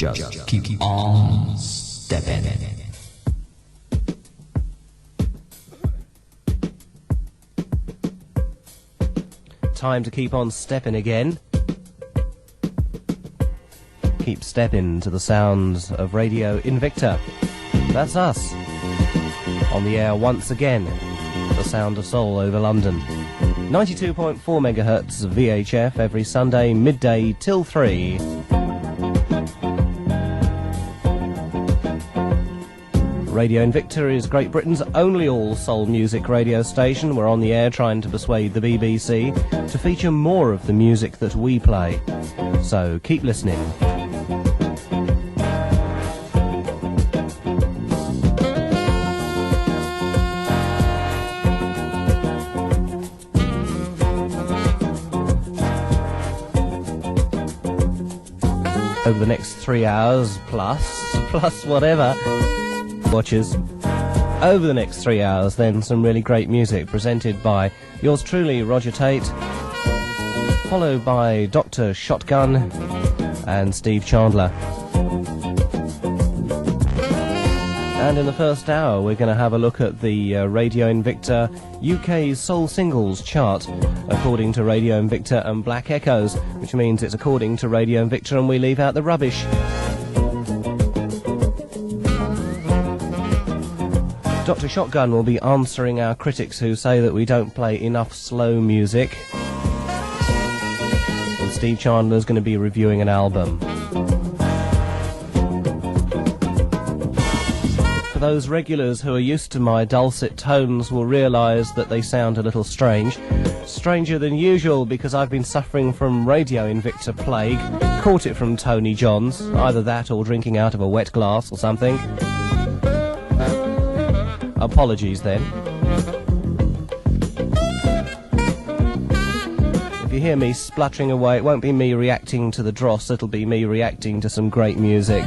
Just keep on stepping. Time to keep on stepping again. Keep stepping to the sounds of Radio Invicta. That's us. On the air once again. The sound of soul over London. 92.4 megahertz VHF every Sunday midday till 3. Radio Invicta is Great Britain's only all-soul music radio station. We're on the air trying to persuade the BBC to feature more of the music that we play. So keep listening. Over the next 3 hours, plus whatever, watches, over the next 3 hours, then some really great music presented by yours truly, Roger Tate, followed by Dr. Shotgun and Steve Chandler. And in the first hour, we're going to have a look at the Radio Invicta UK Soul Singles chart, according to Radio Invicta and Black Echoes, which means it's according to Radio Invicta and we leave out the rubbish. Dr. Shotgun will be answering our critics who say that we don't play enough slow music. And Steve Chandler's going to be reviewing an album. For those regulars who are used to my dulcet tones will realise that they sound a little strange. Stranger than usual because I've been suffering from Radio Invicta plague. Caught it from Tony Johns, either that or drinking out of a wet glass or something. Apologies then. If you hear me spluttering away, it won't be me reacting to the dross, it'll be me reacting to some great music.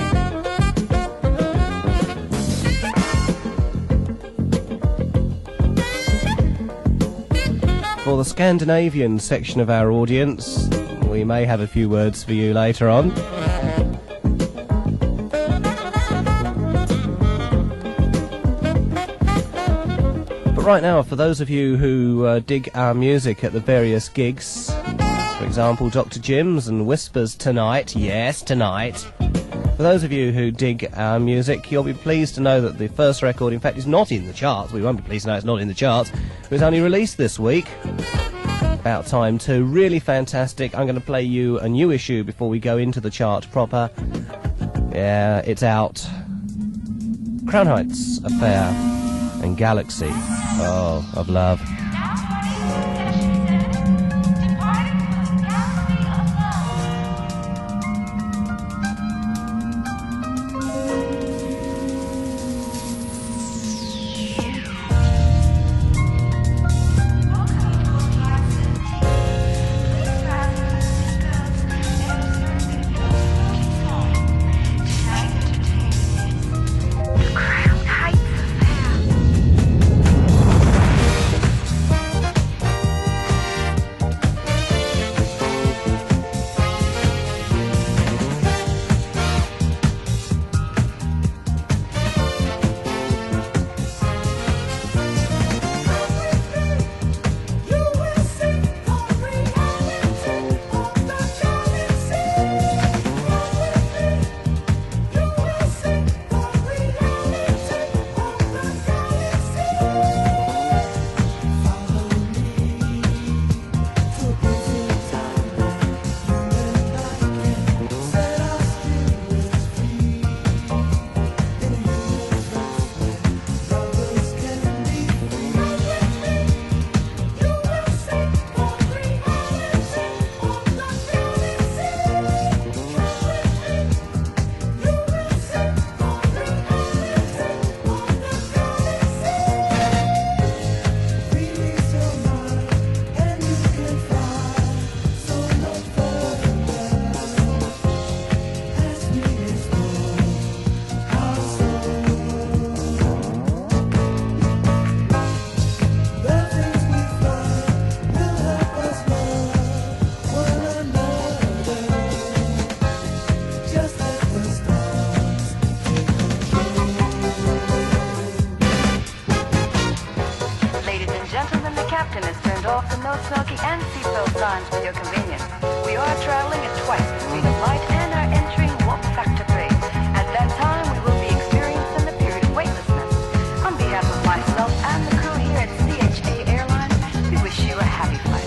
For the Scandinavian section of our audience, we may have a few words for you later on. Right now, for those of you who dig our music at the various gigs, for example, Dr. Jim's and Whispers tonight, yes, tonight. For those of you who dig our music, you'll be pleased to know that the first record, in fact, is not in the charts. We won't be pleased to know it's not in the charts. It was only released this week. About time too. Really fantastic. I'm going to play you a new issue before we go into the chart proper. Yeah, it's out. Crown Heights Affair and Galaxy. Oh, of love. and seatbelt signs for your convenience. We are traveling at twice the speed of light and are entering warp factor 3. At that time, we will be experiencing the period of weightlessness. On behalf of myself and the crew here at CHA Airlines, we wish you a happy flight.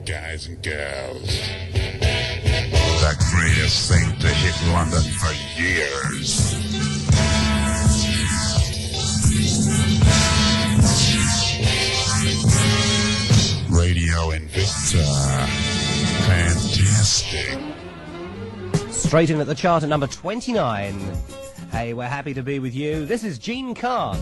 Guys and girls, the greatest thing to hit London for years. Radio Invicta. Fantastic. Straight in at the chart at number 29. Hey, we're happy to be with you. This is Gene Khan.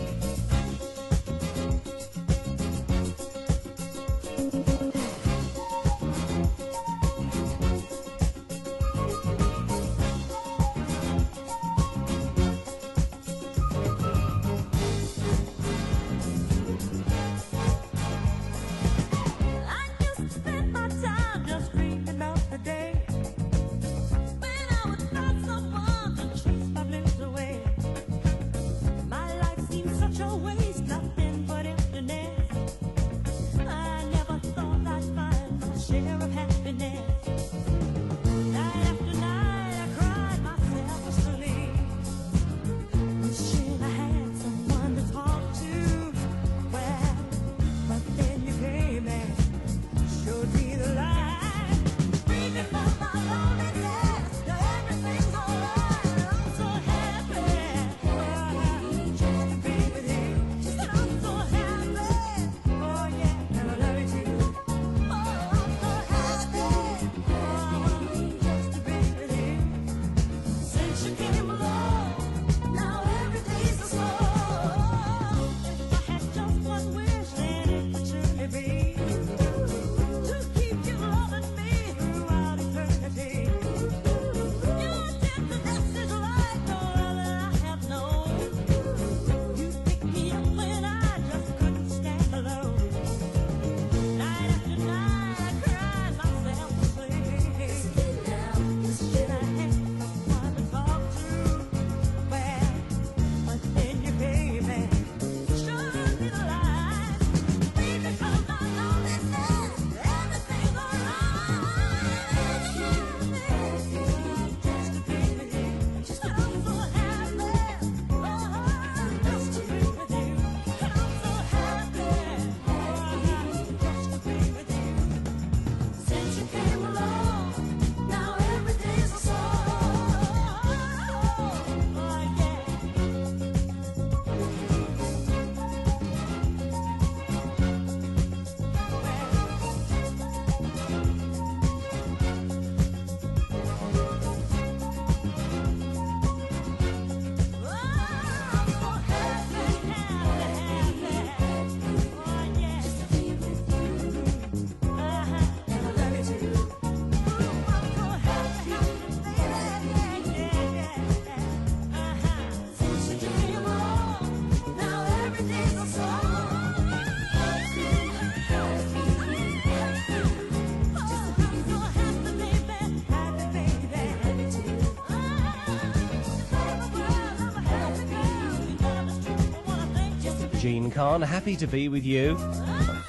Gene Khan, happy to be with you.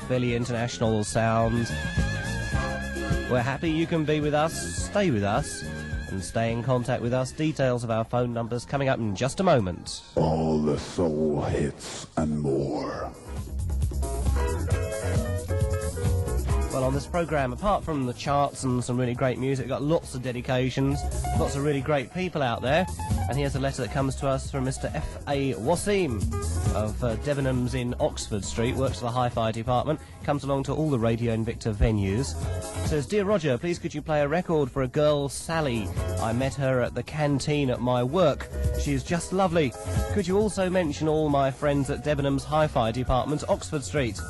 Fairly international sound. We're happy you can be with us, stay with us, and stay in contact with us. Details of our phone numbers coming up in just a moment. All the soul hits and more. Well, on this programme, apart from the charts and some really great music, we've got lots of dedications, lots of really great people out there. And here's a letter that comes to us from Mr. F.A. Wasim of Debenhams in Oxford Street, works for the Hi-Fi department, comes along to all the Radio Invicta venues. Says, Dear Roger, please could you play a record for a girl, Sally? I met her at the canteen at my work. She is just lovely. Could you also mention all my friends at Debenhams Hi-Fi department, Oxford Street?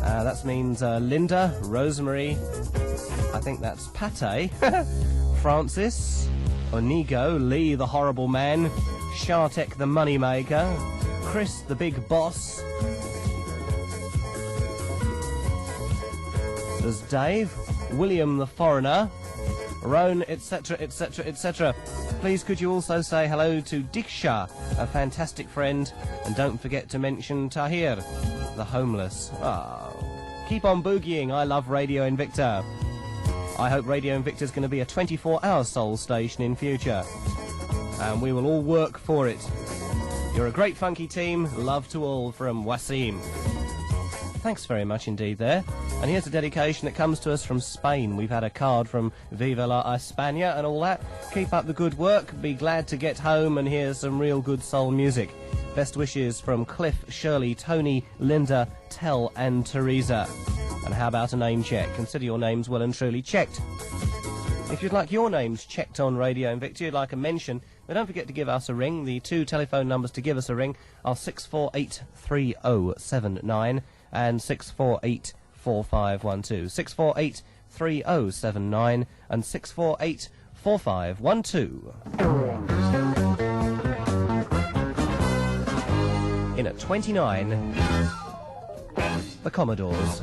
That means Linda, Rosemary, I think that's Pate, Francis, Onigo, Lee the horrible man, Shartek the moneymaker, Chris the big boss. There's Dave, William the foreigner, Roan, etc, etc, etc. Please could you also say hello to Diksha, a fantastic friend, and don't forget to mention Tahir, the homeless. Keep on boogieing, I love Radio Invicta. I hope Radio Invicta is going to be a 24-hour soul station in future. And we will all work for it. You're a great funky team. Love to all from Wasim. Thanks very much indeed there. And here's a dedication that comes to us from Spain. We've had a card from Viva la España and all that. Keep up the good work. Be glad to get home and hear some real good soul music. Best wishes from Cliff, Shirley, Tony, Linda, Tell and Teresa. And how about a name check? Consider your names well and truly checked. If you'd like your names checked on Radio Invicta, you'd like a mention, then don't forget to give us a ring. The two telephone numbers to give us a ring are 6483079 and 6484512. 6483079 and 6484512. In at 29, the Commodores.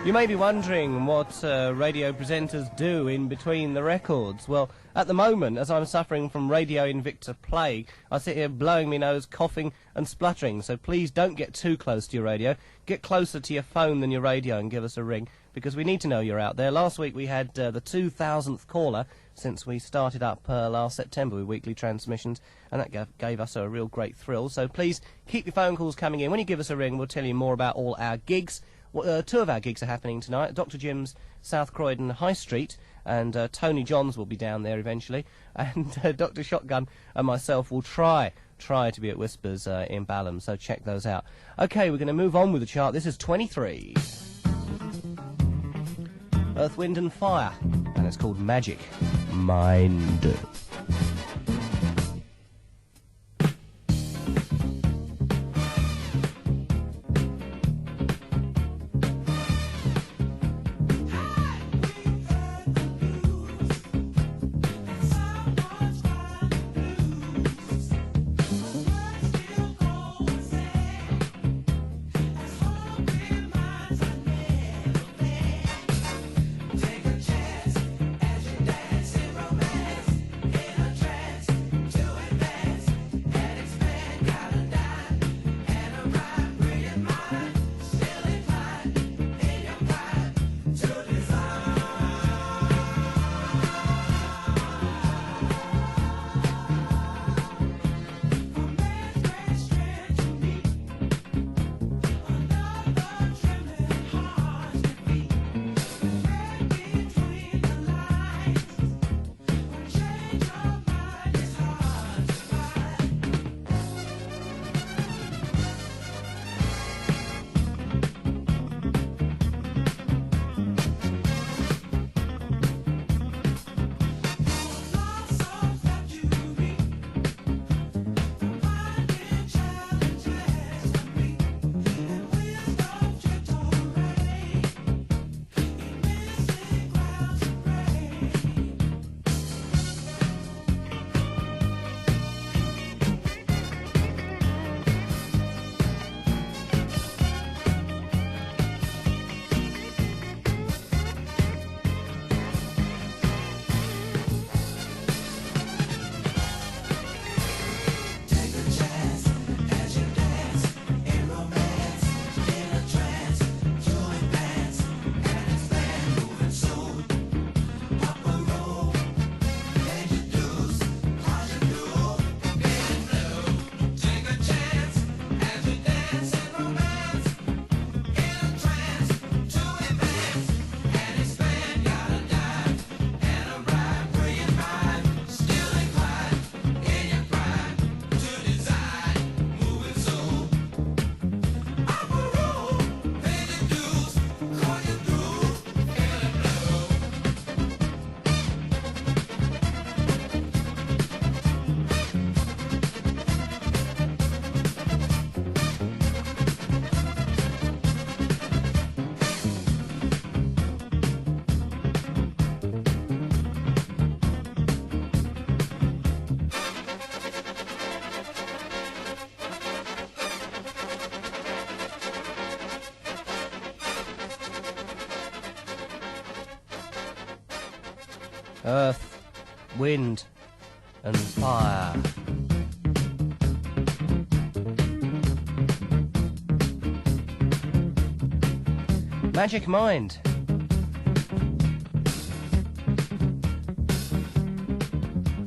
You may be wondering what radio presenters do in between the records. Well, at the moment, as I'm suffering from Radio Invicta plague, I sit here blowing my nose, coughing and spluttering. So please don't get too close to your radio. Get closer to your phone than your radio and give us a ring, because we need to know you're out there. Last week we had the 2,000th caller since we started up last September with weekly transmissions, and that gave us a real great thrill. So please keep your phone calls coming in. When you give us a ring, we'll tell you more about all our gigs. Two of our gigs are happening tonight. Dr. Jim's South Croydon High Street, and Tony Johns will be down there eventually, and Dr. Shotgun and myself will try to be at Whispers in Balham, so check those out. Okay, we're going to move on with the chart. This is 23. Earth, Wind and Fire, and it's called Magic Mind. Earth, Wind and Fire. Magic Mind.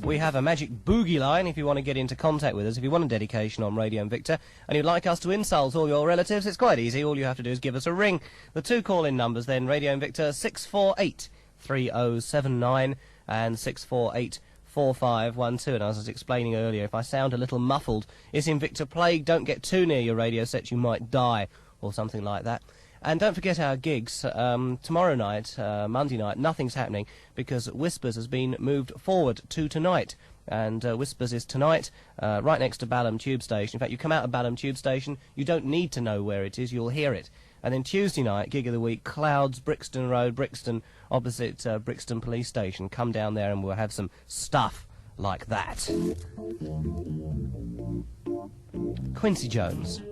We have a magic boogie line if you want to get into contact with us. If you want a dedication on Radio Invicta and you'd like us to insult all your relatives, it's quite easy. All you have to do is give us a ring. The two call-in numbers then, Radio Invicta 648 3079 and 648 4512. And as I was explaining earlier, if I sound a little muffled, it's Invicta plague. Don't get too near your radio set, you might die, or something like that. And don't forget our gigs. Tomorrow night, Monday night, nothing's happening because Whispers has been moved forward to tonight. And Whispers is tonight, right next to Balham Tube Station. In fact, you come out of Balham Tube Station, you don't need to know where it is, you'll hear it. And then Tuesday night, gig of the week, Clouds, Brixton Road, Brixton, opposite Brixton Police Station. Come down there and we'll have some stuff like that. Quincy Jones.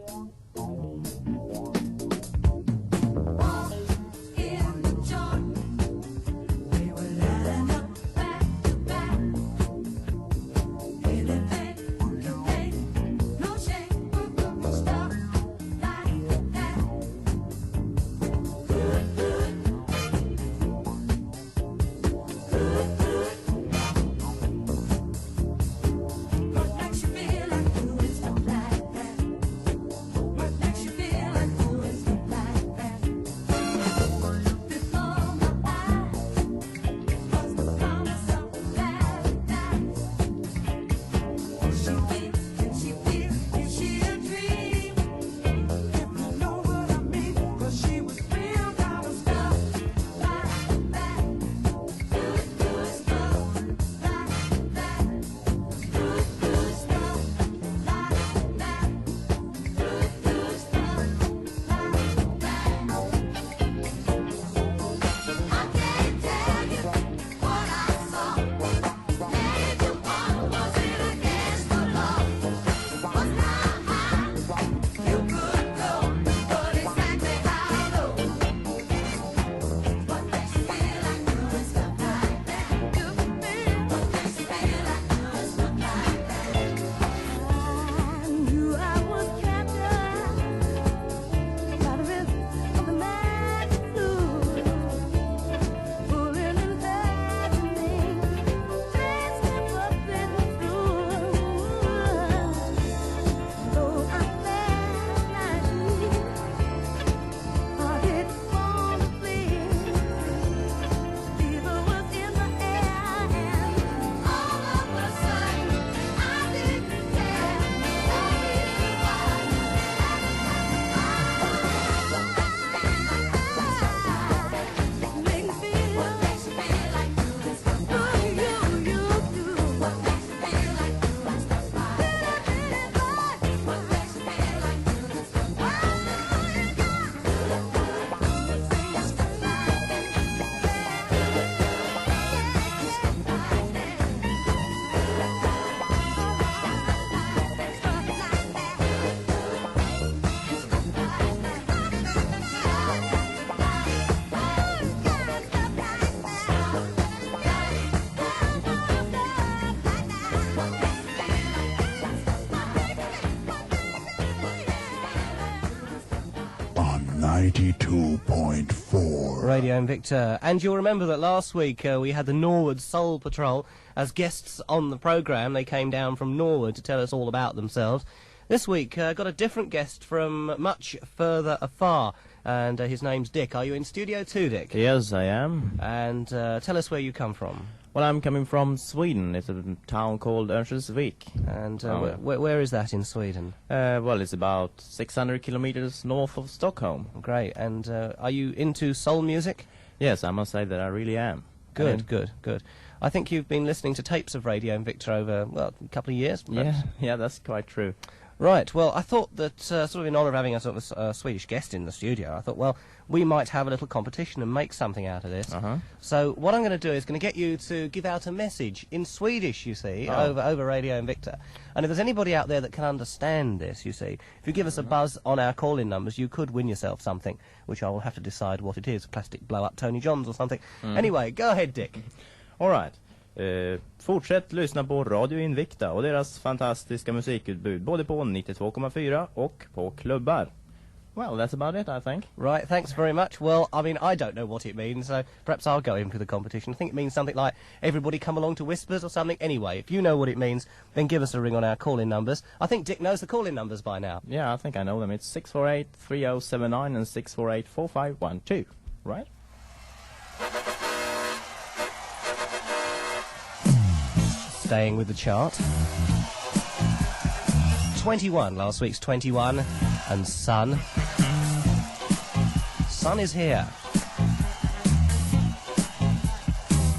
92.4. Radio Invicta. And you'll remember that last week we had the Norwood Soul Patrol as guests on the programme. They came down from Norwood to tell us all about themselves. This week, got a different guest from much further afar, and his name's Dick. Are you in studio too, Dick? Yes, I am. And tell us where you come from. Well, I'm coming from Sweden. It's a town called Örnsköldsvik. And where is that in Sweden? Well, it's about 600 kilometers north of Stockholm. Great. And are you into soul music? Yes, I must say that I really am. Good, good. I think you've been listening to tapes of Radio Invicta over, well, a couple of years. Yeah, that's quite true. Right, well, I thought that, sort of in honour of having a sort of Swedish guest in the studio, I thought, well, we might have a little competition and make something out of this. So what I'm going to do is going to get you to give out a message in Swedish, you see, over Radio Invicta. And if there's anybody out there that can understand this, you see, if you give us a buzz on our call-in numbers, you could win yourself something, which I will have to decide what it is, plastic blow-up Tony Johns or something. Anyway, go ahead, Dick. All right. Fortsätt lyssna på Radio Invicta och deras fantastiska musikutbud både på 92,4 och på klubbar. Well, that's about it, I think. Right, thanks very much. Well, I mean, I don't know what it means, so perhaps I'll go into the competition. I think it means something like, everybody come along to Whispers or something. Anyway, if you know what it means, then give us a ring on our call-in numbers. I think Dick knows the call-in numbers by now. Yeah, I think I know them. It's 648-3079 and 648-4512, right? Staying with the chart. 21, last week's 21, and Sun. Sun is here.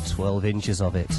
12 inches of it.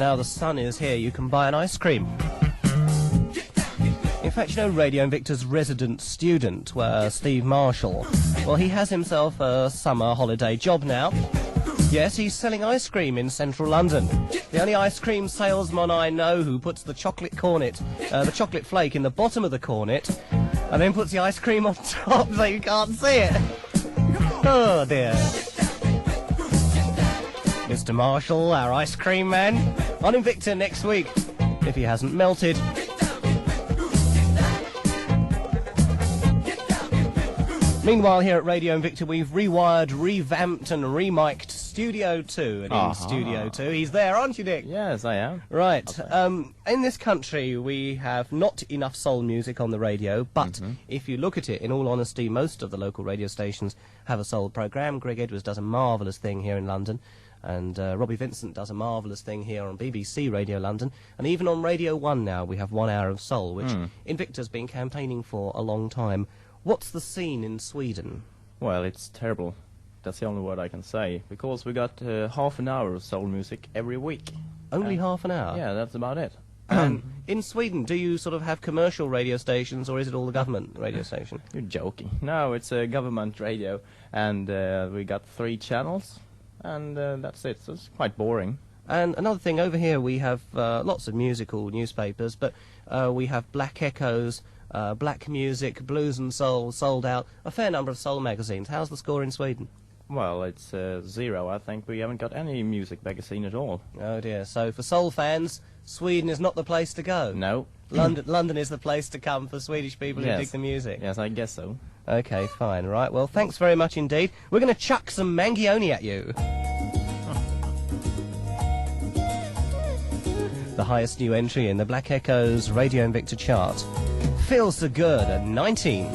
now the sun is here, you can buy an ice cream. In fact, you know Radio Invicta's resident student, Steve Marshall? Well, he has himself a summer holiday job now. Yes, he's selling ice cream in central London. The only ice cream salesman I know who puts the chocolate cornet, the chocolate flake in the bottom of the cornet, and then puts the ice cream on top so you can't see it. Oh dear. Mr. Marshall, our ice cream man, on Invicta next week, if he hasn't melted. Meanwhile, here at Radio Invicta, we've rewired, revamped and remiked Studio 2. And in Studio 2, he's there, aren't you, Dick? Yes, I am. Right. In this country, we have not enough soul music on the radio, but if you look at it, in all honesty, most of the local radio stations have a soul programme. Greg Edwards does a marvellous thing here in London, and Robbie Vincent does a marvellous thing here on BBC Radio London, and even on Radio 1 now we have 1 hour of soul, which Invicta's been campaigning for a long time. What's the scene in Sweden? Well, it's terrible. That's the only word I can say. Because we got half an hour of soul music every week. Only half an hour? Yeah, that's about it. In Sweden, do you sort of have commercial radio stations, or is it all the government radio station? You're joking. No, it's a government radio, and we got 3 channels, and that's it. So it's quite boring. And another thing, over here we have lots of musical newspapers, but we have Black Echoes, Black Music, Blues and Soul, Sold Out, a fair number of soul magazines. How's the score in Sweden? Well, it's 0. I think we haven't got any music magazine at all. Oh dear, so for soul fans, Sweden is not the place to go? No. London is the place to come for Swedish people who dig the music? Yes, I guess so. Okay, fine, right. Well, thanks very much indeed. We're going to chuck some Mangione at you. The highest new entry in the Black Echoes Radio Invicta chart. Feels so good at 19.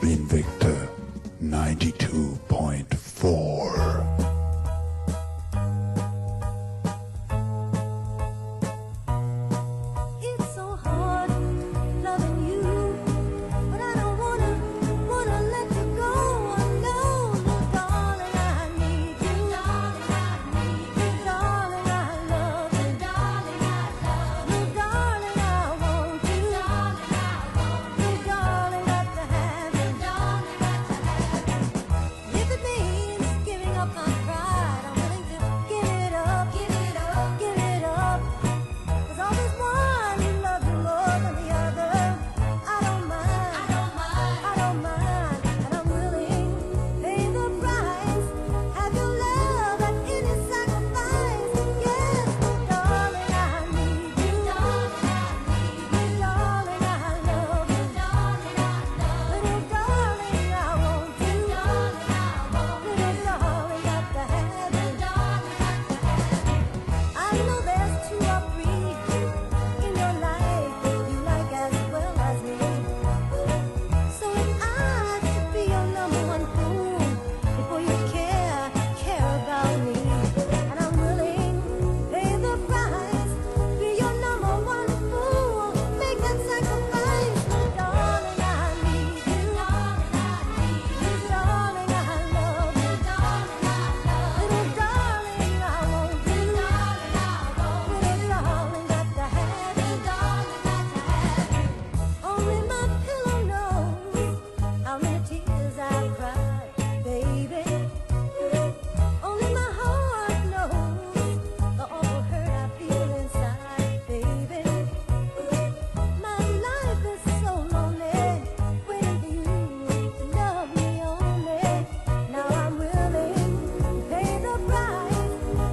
Invicta 92.4. It's so hard loving you, but I don't wanna let you go. No, darling, I need you. Darling, I need you. Darling, I love you. Darling, I love you. Darling, I want you. Darling, I want you. Darling, got to have you. Darling, got to have you. If it means giving up my pride, I'm willing to give it up. Give it up. Give it up. 'Cause always one love you more than the other. I don't mind, I don't mind, I don't mind, and I'm willing pay the price. Have your love at any sacrifice. Yes, darling, I need you. Darling, I need you. Darling, I love you. Darling, I love you. Little darling, I want you. Darling, I want you. Little darling, got to have you. Darling, got to have you. I know there's two or three in your life you like as well as me. So if I should be your number one fool before you care about me, and I'm willing pay the price, be your number one fool, make that sacrifice. Darling, I need you. Darling, I need you. Darling, I love you. Darling, I love you. Little darling, I want you. Darling, I want you. Little darling, got to have you. Darling, got to have you. Only my pillow knows how many tears I've cried, baby. Only my heart knows the awful hurt I feel inside, baby. My life is so lonely, waiting for you to love me only. Now I'm willing to pay the price,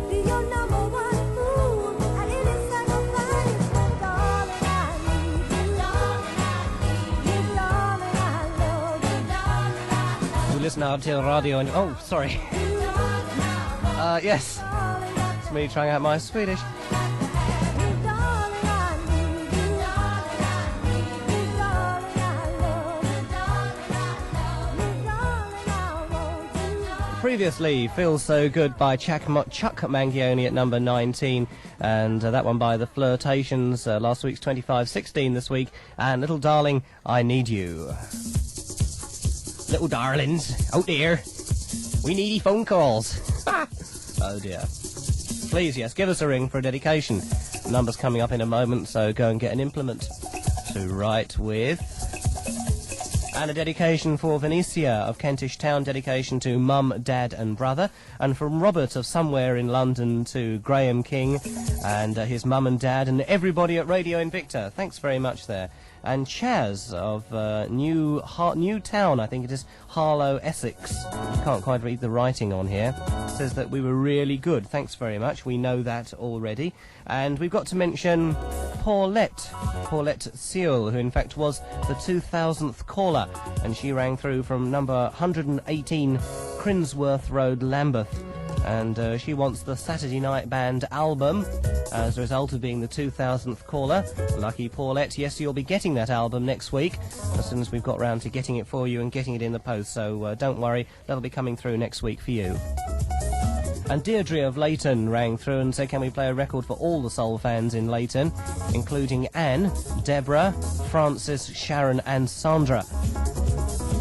be your number one fool at any sacrifice. Darling, I need you. Darling, I need you. Darling, I love you. Darling, I love You listen out to radio and... Oh, sorry. Yes. It's me trying out my Swedish. Previously, Feels So Good by Chuck Mangione at number 19, and that one by The Flirtations, last week's 25-16 this week, and Little Darling, I Need You. Little darlings, out there, we needy phone calls. Oh dear. Please, yes, give us a ring for a dedication. The number's coming up in a moment, so go and get an implement to write with. And a dedication for Venetia of Kentish Town, dedication to Mum, Dad and Brother. And from Robert of somewhere in London to Graham King and his mum and dad and everybody at Radio Invicta. Thanks very much there. And Chaz of New Town, I think it is, Harlow, Essex. Can't quite read the writing on here. Says that we were really good. Thanks very much. We know that already. And we've got to mention Paulette Seal, who in fact was the 2000th caller, and she rang through from number 118 Crinsworth Road, Lambeth, and she wants the Saturday Night Band album as a result of being the 2000th caller. Lucky Paulette, yes, you'll be getting that album next week as soon as we've got round to getting it for you and getting it in the post, so don't worry, that'll be coming through next week for you. And Deirdre of Leighton rang through and said, can we play a record for all the soul fans in Leighton, including Anne, Deborah, Francis, Sharon and Sandra.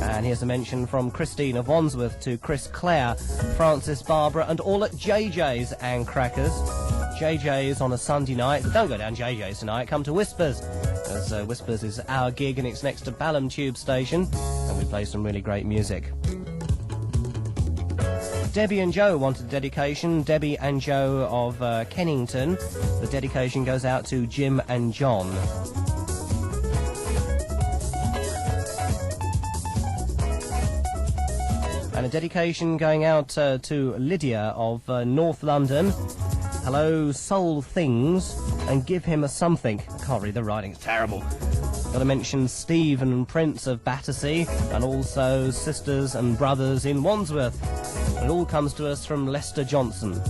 And here's a mention from Christine of Wandsworth to Chris, Claire, Francis, Barbara and all at JJ's and Crackers. JJ's on a Sunday night. Don't go down JJ's tonight, come to Whispers, as Whispers is our gig and it's next to Balham Tube Station, and we play some really great music. Debbie and Joe wanted a dedication. Debbie and Joe of Kennington. The dedication goes out to Jim and John. And a dedication going out to Lydia of North London. Hello, soul things, and give him a something. I can't read the writing, it's terrible. Got to mention Steve and Prince of Battersea, and also sisters and brothers in Wandsworth. It all comes to us from Lester Johnson.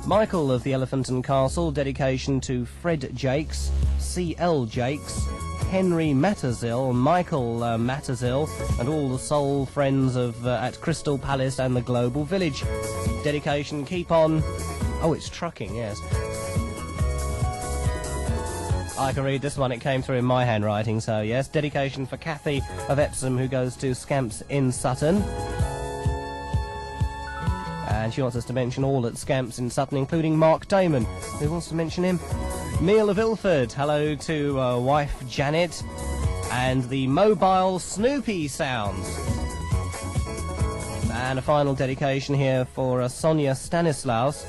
Michael of the Elephant and Castle, dedication to Fred Jakes, C.L. Jakes, Henry Mattersill, Michael Mattersill, and all the soul friends of at Crystal Palace and the Global Village. Dedication, keep on. Oh, it's trucking, yes. I can read this one, it came through in my handwriting, so yes. Dedication for Kathy of Epsom, who goes to Scamps in Sutton. And she wants us to mention all at Scamps in Sutton, including Mark Damon. Who wants to mention him? Neil of Ilford, hello to wife Janet. And the mobile Snoopy sounds. And a final dedication here for Sonia Stanislaus,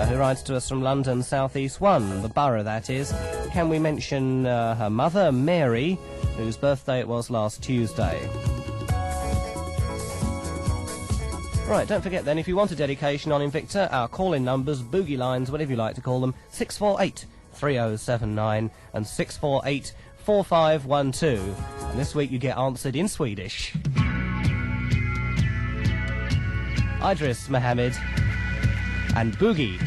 who writes to us from London, South East 1, the borough that is. Can we mention her mother, Mary, whose birthday it was last Tuesday? Right, don't forget then, if you want a dedication on Invicta, our call-in numbers, boogie lines, whatever you like to call them, 648 3079 and 648 4512. And this week you get answered in Swedish. Idris Mohammed and Boogie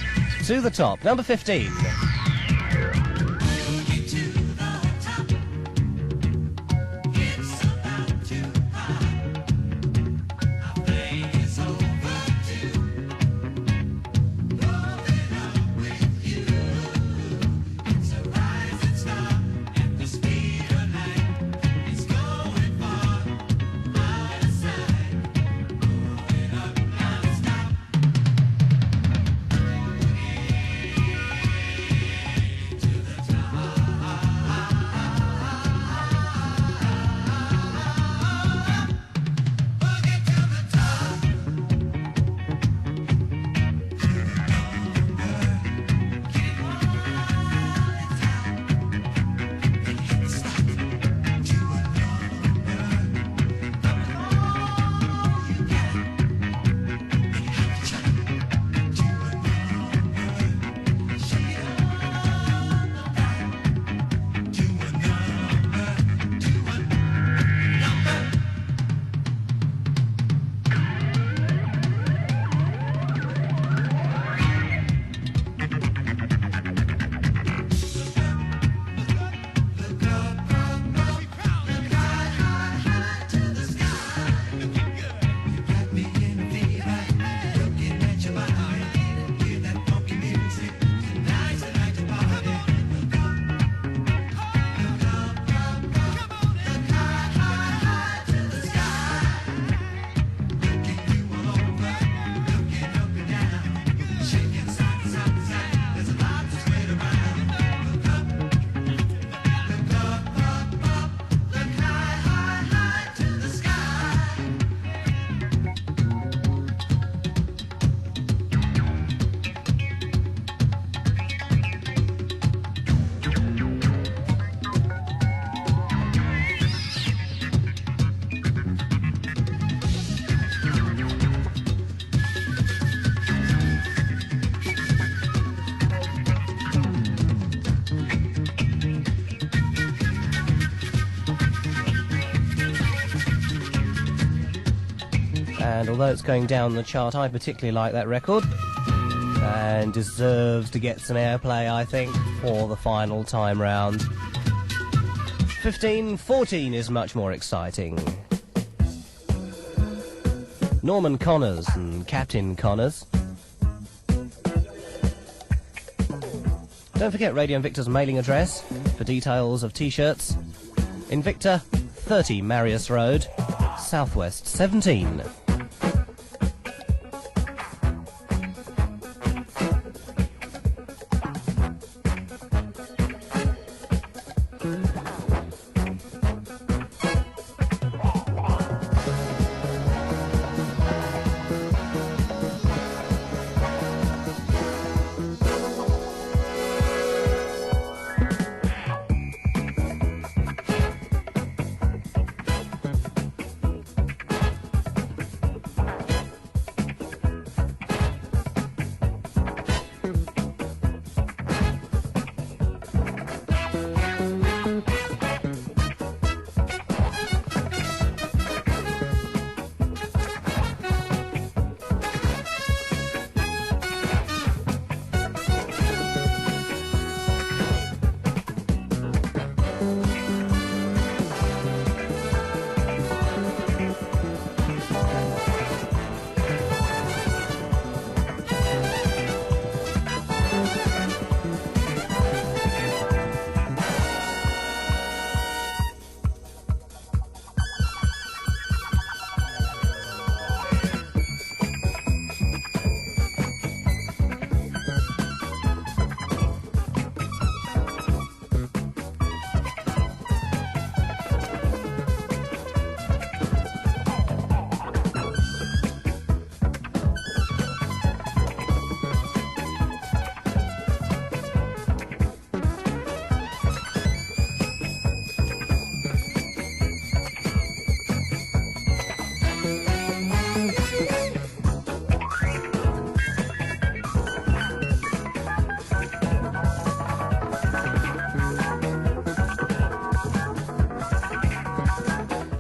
to the top, number 15. And although it's going down the chart, I particularly like that record. And deserves to get some airplay, I think, for the final time round. 15-14 is much more exciting. Norman Connors and Captain Connors. Don't forget Radio Invicta's mailing address for details of t-shirts. Invicta, 30 Marius Road, Southwest 17.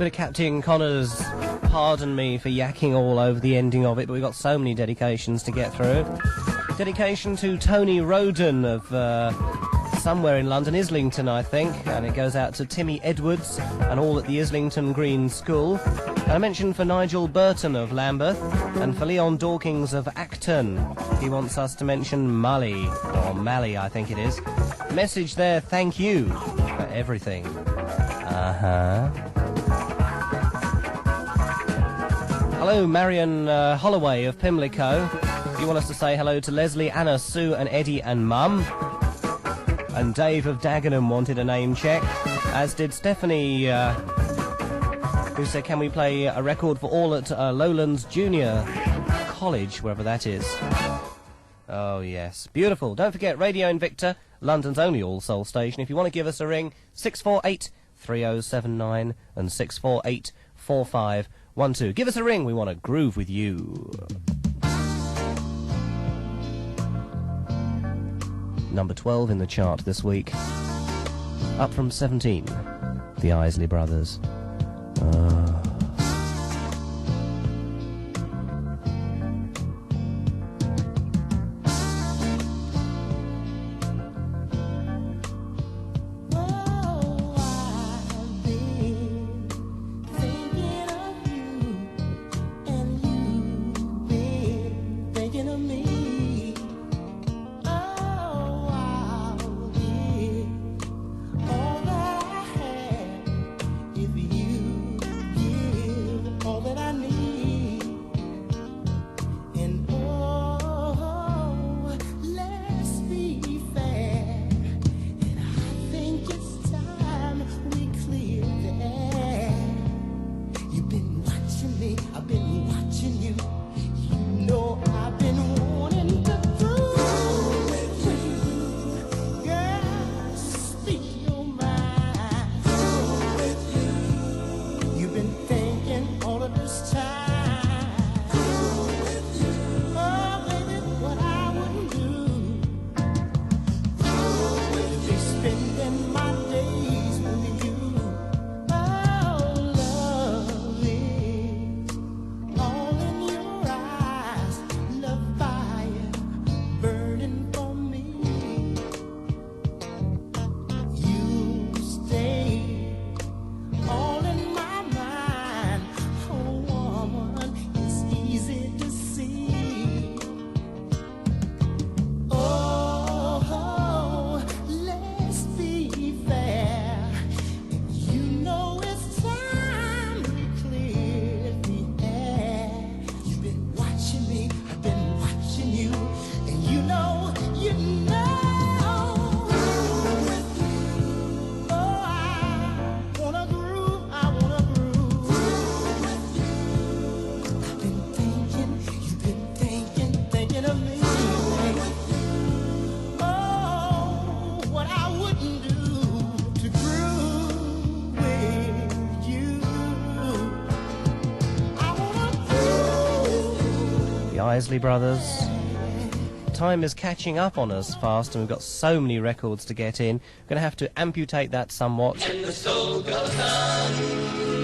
Bit of Captain Connor's Pardon Me for yakking all over the ending of it, but we've got so many dedications to get through. Dedication to Tony Roden of somewhere in London, Islington, I think, and it goes out to Timmy Edwards and all at the Islington Green School. And I mentioned for Nigel Burton of Lambeth and for Leon Dawkins of Acton. He wants us to mention Mully, or Mally, I think it is. Message there, thank you for everything. Hello, Marion Holloway of Pimlico. You want us to say hello to Leslie, Anna, Sue and Eddie and Mum. And Dave of Dagenham wanted a name check, as did Stephanie, who said, can we play a record for all at Lowlands Junior College, wherever that is. Oh, yes. Beautiful. Don't forget, Radio Invicta, London's only all-soul station. If you want to give us a ring, 648-3079 and 648-4512. Give us a ring. We want to groove with you. Number 12 in the chart this week. Up from 17. The Isley Brothers. Isley Brothers. Time is catching up on us fast, and we've got so many records to get in. We're going to have to amputate that somewhat. And the soul goes on.